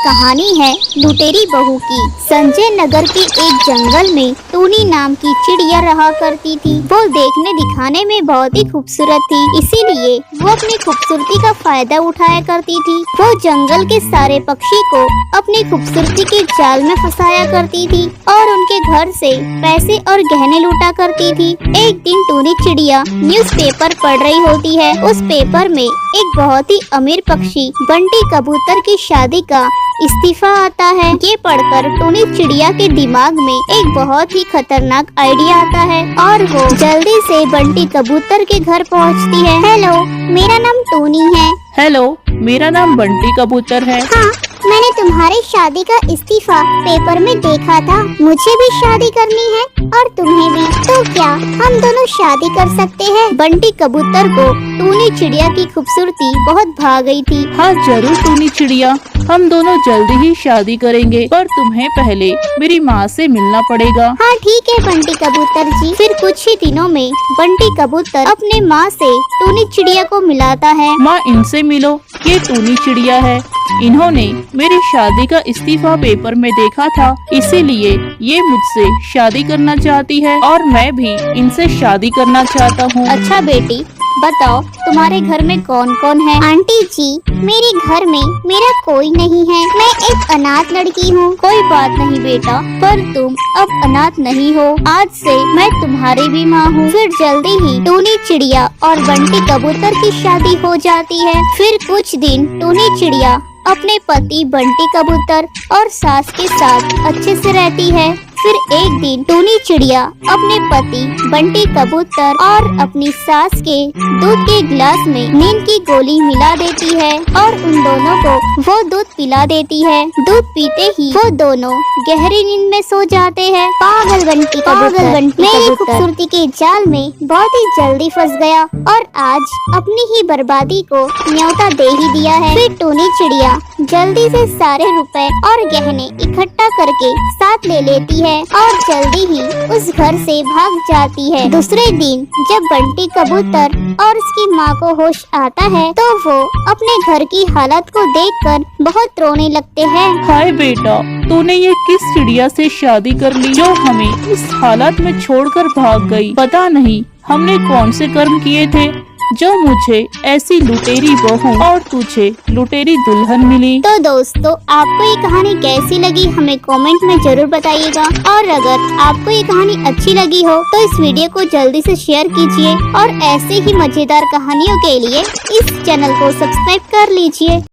कहानी है लुटेरी बहू की। संजय नगर के एक जंगल में टूनी नाम की चिड़िया रहा करती थी। वो देखने दिखाने में बहुत ही खूबसूरत थी, इसीलिए वो अपनी खूबसूरती का फायदा उठाया करती थी। वो जंगल के सारे पक्षी को अपनी खूबसूरती के जाल में फंसाया करती थी और उनके घर से पैसे और गहने लूटा करती थी। एक दिन टूनी चिड़िया न्यूज़पेपर पढ़ रही होती है। उस पेपर में एक बहुत ही अमीर पक्षी बंटी कबूतर की शादी का इस्तीफा आता है। ये पढ़कर टूनी चिड़िया के दिमाग में एक बहुत ही खतरनाक आइडिया आता है और वो जल्दी से बंटी कबूतर के घर पहुंचती है। हेलो, मेरा नाम टूनी है। हेलो, मेरा नाम बंटी कबूतर है। हाँ, मैंने तुम्हारी शादी का इस्तीफा पेपर में देखा था। मुझे भी शादी करनी है और तुम्हें भी। तो क्या हम दोनों शादी कर सकते हैं? बंटी कबूतर को टूनी चिड़िया की खूबसूरती बहुत भा गई थी। हाँ जरूर टूनी चिड़िया, हम दोनों जल्दी ही शादी करेंगे, पर तुम्हें पहले मेरी माँ से मिलना पड़ेगा। हाँ ठीक है बंटी कबूतर जी। फिर कुछ ही दिनों में बंटी कबूतर अपने माँ से टूनी चिड़िया को मिलाता है। माँ, इनसे मिलो, ये टूनी चिड़िया है। इन्होंने मेरी शादी का इस्तीफा पेपर में देखा था, इसीलिए ये मुझसे शादी करना चाहती है और मैं भी इनसे शादी करना चाहता हूँ। अच्छा बेटी, बताओ तुम्हारे घर में कौन कौन है? आंटी जी, मेरे घर में मेरा कोई नहीं है। मैं एक अनाथ लड़की हूँ। कोई बात नहीं बेटा, पर तुम अब अनाथ नहीं हो। आज से मैं तुम्हारी भी माँ हूँ। फिर जल्दी ही टूनी चिड़िया और बंटी कबूतर की शादी हो जाती है। फिर कुछ दिन टूनी चिड़िया अपने पति बंटी कबूतर और सास के साथ अच्छे से रहती है। फिर एक दिन टूनी चिड़िया अपने पति बंटी कबूतर और अपनी सास के दूध के गिलास में नींद की गोली मिला देती है और उन दोनों को वो दूध पिला देती है। दूध पीते ही वो दोनों गहरी नींद में सो जाते हैं। पागल बंटी कबूतर मेरी खूबसूरती के जाल में बहुत ही जल्दी फंस गया और आज अपनी ही बर्बादी को न्योता दे ही दिया है। फिर टूनी चिड़िया जल्दी से सारे रुपए और गहने इकट्ठा करके साथ ले लेती है और जल्दी ही उस घर से भाग जाती है। दूसरे दिन जब बंटी कबूतर और उसकी माँ को होश आता है तो वो अपने घर की हालत को देखकर बहुत रोने लगते हैं। हाय बेटा, तूने ये किस चिड़िया से शादी कर ली जो हमें इस हालत में छोड़कर भाग गई? पता नहीं हमने कौन से कर्म किए थे जो मुझे ऐसी लुटेरी बहू और तुझे लुटेरी दुल्हन मिली। तो दोस्तों, आपको ये कहानी कैसी लगी हमें कमेंट में जरूर बताइएगा और अगर आपको ये कहानी अच्छी लगी हो तो इस वीडियो को जल्दी से शेयर कीजिए और ऐसे ही मजेदार कहानियों के लिए इस चैनल को सब्सक्राइब कर लीजिए।